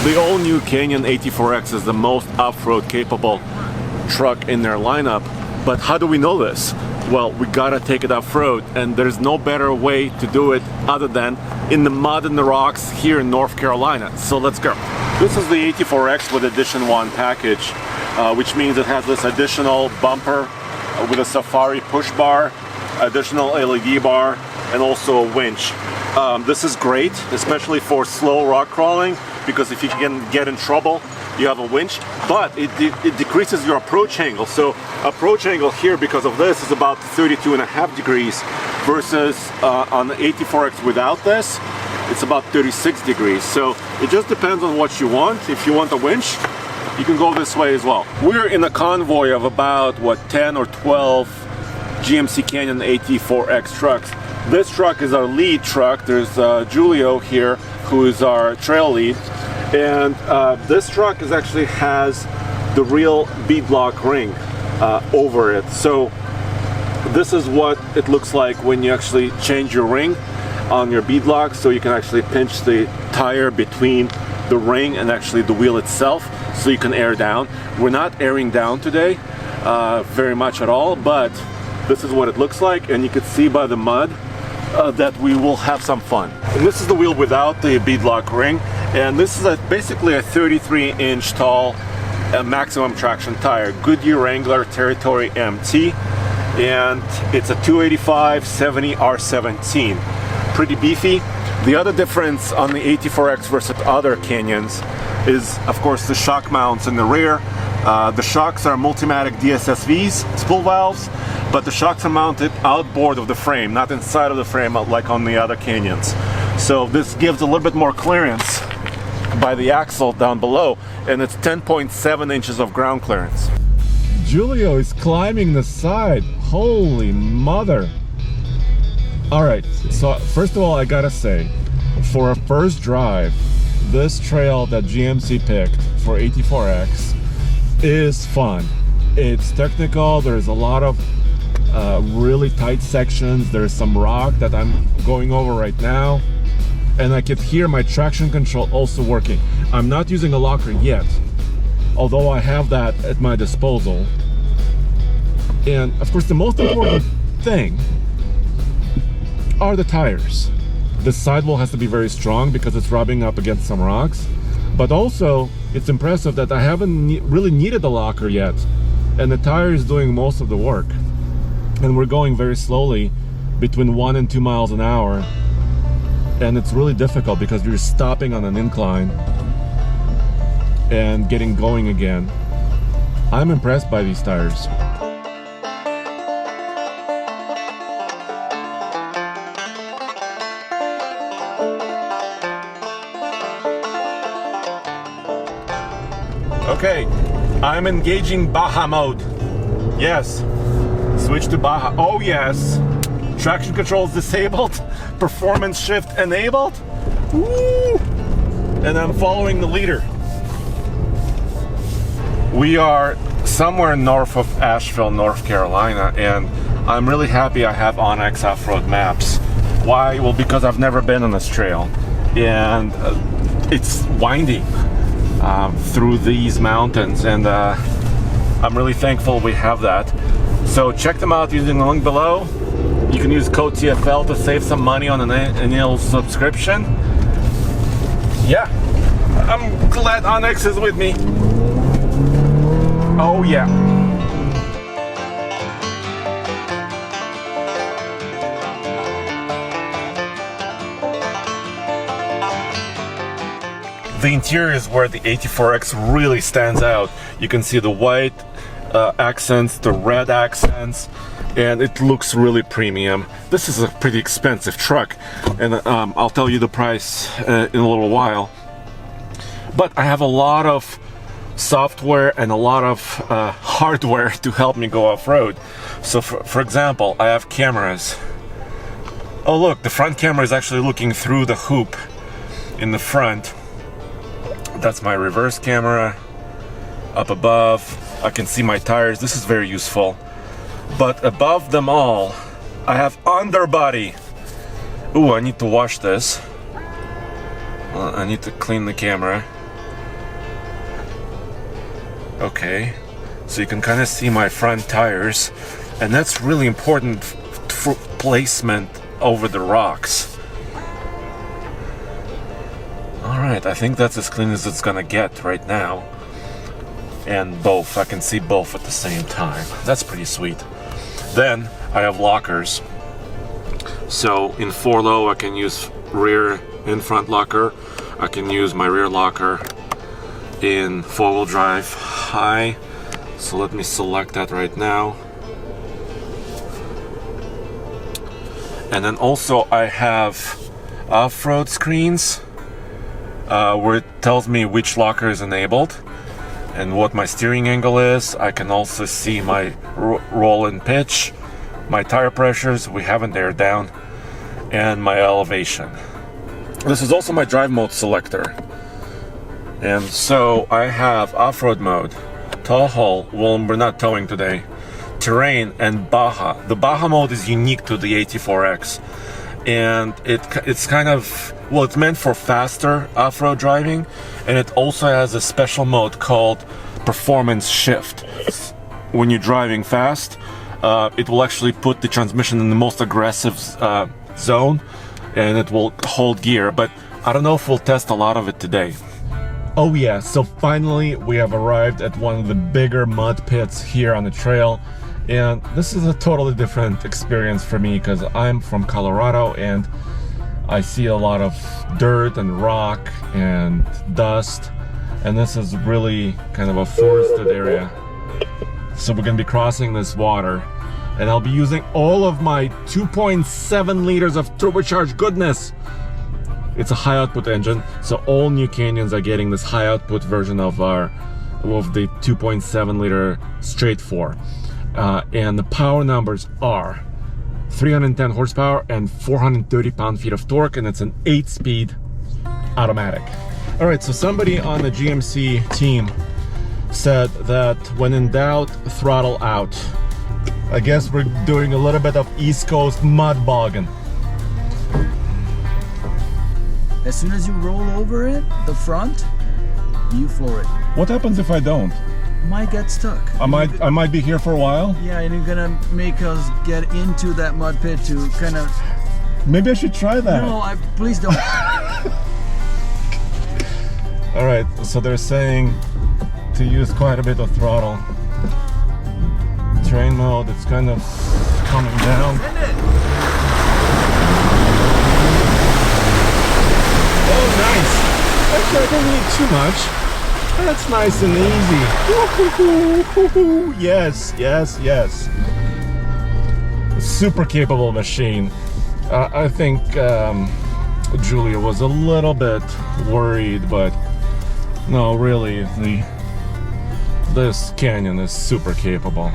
The all-new Canyon AT4X is the most off-road capable truck in their lineup. But how do we know this? Well, we gotta take it off-road, and there's no better way to do it other than in the mud and the rocks here in North Carolina. So let's go. This is the AT4X with Edition 1 package, which means it has this additional bumper with a safari push bar, additional LED bar, and also a winch. This is great, especially for slow rock crawling, because if you can get in trouble, you have a winch, but it decreases your approach angle. So approach angle here, because of this, is about 32.5 degrees versus on the AT4X without this, it's about 36 degrees. So it just depends on what you want. If you want a winch, you can go this way as well. We're in a convoy of about, 10 or 12 GMC Canyon AT4X trucks. This truck is our lead truck. There's Julio here, who is our trail lead. And this truck actually has the real beadlock ring over it. So this is what it looks like when you actually change your ring on your beadlock. So you can actually pinch the tire between the ring and actually the wheel itself, so you can air down. We're not airing down today very much at all, but this is what it looks like, and you can see by the mud that we will have some fun. And this is the wheel without the beadlock ring, and this is basically a 33-inch tall maximum traction tire, Goodyear Wrangler Territory MT, and it's a 285/70 R17. Pretty beefy. The other difference on the AT4X versus other Canyons is, of course, the shock mounts in the rear. The shocks are Multimatic DSSVs, spool valves, but the shocks are mounted outboard of the frame, not inside of the frame like on the other Canyons. So this gives a little bit more clearance by the axle down below, and it's 10.7 inches of ground clearance. Julio is climbing the side. Holy mother. All right, so first of all, I gotta say, for a first drive, this trail that GMC picked for AT4X is fun. It's technical. There's a lot of really tight sections. There's some rock that I'm going over right now, and I can hear my traction control also working. I'm not using a locker yet, although I have that at my disposal. And of course, the most important thing are the tires. The sidewall has to be very strong because it's rubbing up against some rocks, but also it's impressive that I haven't really needed a locker yet, and the tire is doing most of the work. And we're going very slowly, between 1 and 2 miles an hour, and it's really difficult because you're stopping on an incline and getting going again. I'm impressed by these tires. Okay, I'm engaging Baja mode. Yes, switch to Baja. Oh yes, traction control is disabled, performance shift enabled. Woo! And I'm following the leader. We are somewhere north of Asheville, North Carolina, and I'm really happy I have onX off-road maps. Why? Well, because I've never been on this trail, and it's winding through these mountains, and I'm really thankful we have that. So check them out using the link below. You can use code TFL to save some money on an annual subscription. Yeah, I'm glad onX is with me. Oh yeah. The interior is where the AT4X really stands out. You can see the white accents, the red accents, and it looks really premium. This is a pretty expensive truck, and I'll tell you the price in a little while. But I have a lot of software and a lot of hardware to help me go off-road. So for example, I have cameras. Oh look, the front camera is actually looking through the hoop in the front. That's my reverse camera. Up above, I can see my tires. This is very useful. But above them all, I have underbody. Ooh, I need to wash this. I need to clean the camera. Okay, so you can kind of see my front tires, and that's really important for placement over the rocks. Alright, I think that's as clean as it's gonna get right now. And both, I can see both at the same time. That's pretty sweet. Then I have lockers. So in 4 low I can use rear and front locker. I can use my rear locker in 4-wheel drive high. So let me select that right now. And then also I have off-road screens where it tells me which locker is enabled and what my steering angle is. I can also see my roll and pitch, my tire pressures, we haven't aired down, and my elevation. This is also my drive mode selector. And so I have off-road mode, tow haul, well, we're not towing today, terrain, and Baja. The Baja mode is unique to the AT4X, and it's kind of, well, it's meant for faster off-road driving, and it also has a special mode called performance shift. When you're driving fast, it will actually put the transmission in the most aggressive zone, and it will hold gear, but I don't know if we'll test a lot of it today. Oh yeah, so finally we have arrived at one of the bigger mud pits here on the trail, and this is a totally different experience for me because I'm from Colorado and I see a lot of dirt and rock and dust, and this is really kind of a forested area. So we're gonna be crossing this water, and I'll be using all of my 2.7 liters of turbocharged goodness. It's a high output engine, so all new Canyons are getting this high output version of the 2.7 liter straight 4. And the power numbers are 310 horsepower and 430 pound-feet of torque, and it's an 8-speed automatic. All right, so somebody on the GMC team said that when in doubt, throttle out. I guess we're doing a little bit of East Coast mud bogging. As soon as you roll over it, the front, you floor it. What happens if I don't? Might get stuck. I might be here for a while. Yeah, and you're gonna make us get into that mud pit to kind of. Maybe I should try that. No, please don't. All right, so they're saying to use quite a bit of throttle. Terrain mode, it's kind of coming down. Oh, nice. Actually, I don't need too much. That's nice and easy. Yes, yes, yes. Super capable machine. I think Julia was a little bit worried, but no, really, this Canyon is super capable.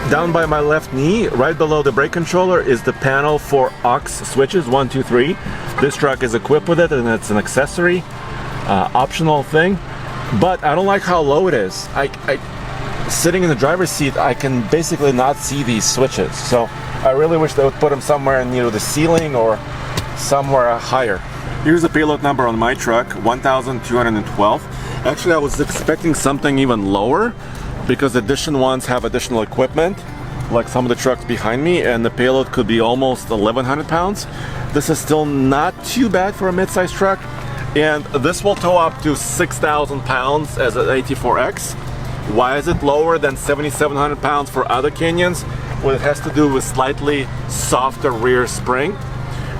Down by my left knee, right below the brake controller, is the panel for aux switches, 1, 2, 3. This truck is equipped with it, and it's an accessory, optional thing. But I don't like how low it is. Sitting in the driver's seat, I can basically not see these switches. So I really wish they would put them somewhere near the ceiling or somewhere higher. Here's the payload number on my truck, 1212. Actually, I was expecting something even lower, because Edition 1s have additional equipment, like some of the trucks behind me, and the payload could be almost 1,100 pounds. This is still not too bad for a mid-size truck, and this will tow up to 6,000 pounds as an AT4X. Why is it lower than 7,700 pounds for other Canyons? Well, it has to do with slightly softer rear spring,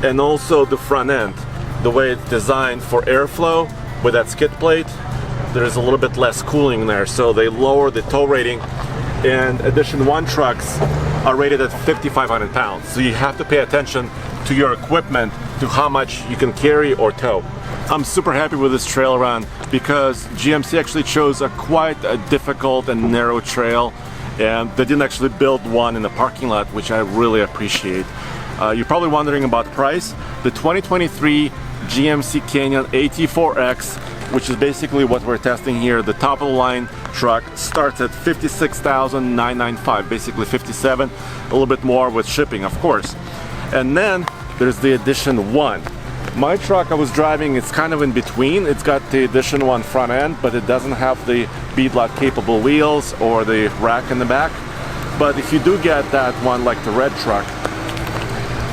and also the front end. The way it's designed for airflow with that skid plate, there's a little bit less cooling there, so they lower the tow rating. And Edition 1 trucks are rated at 5,500 pounds, so you have to pay attention to your equipment, to how much you can carry or tow. I'm super happy with this trail run because GMC actually chose quite a difficult and narrow trail, and they didn't actually build one in the parking lot, which I really appreciate. You're probably wondering about price. The 2023 GMC Canyon AT4X, which is basically what we're testing here, the top of the line truck starts at $56,995, basically 57, a little bit more with shipping, of course. And then there's the Edition 1. My truck I was driving, it's kind of in between. It's got the Edition 1 front end, but it doesn't have the beadlock capable wheels or the rack in the back. But if you do get that one, like the red truck,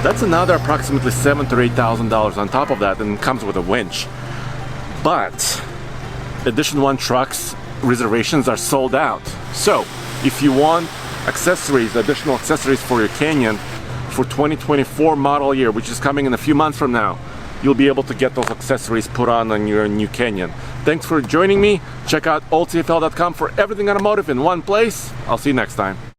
that's another approximately $7,000 to $8,000 on top of that, and it comes with a winch. But Edition 1 trucks reservations are sold out. So if you want accessories, additional accessories for your Canyon for 2024 model year, which is coming in a few months from now, you'll be able to get those accessories put on your new Canyon. Thanks for joining me. Check out oldtfl.com for everything automotive in one place. I'll see you next time.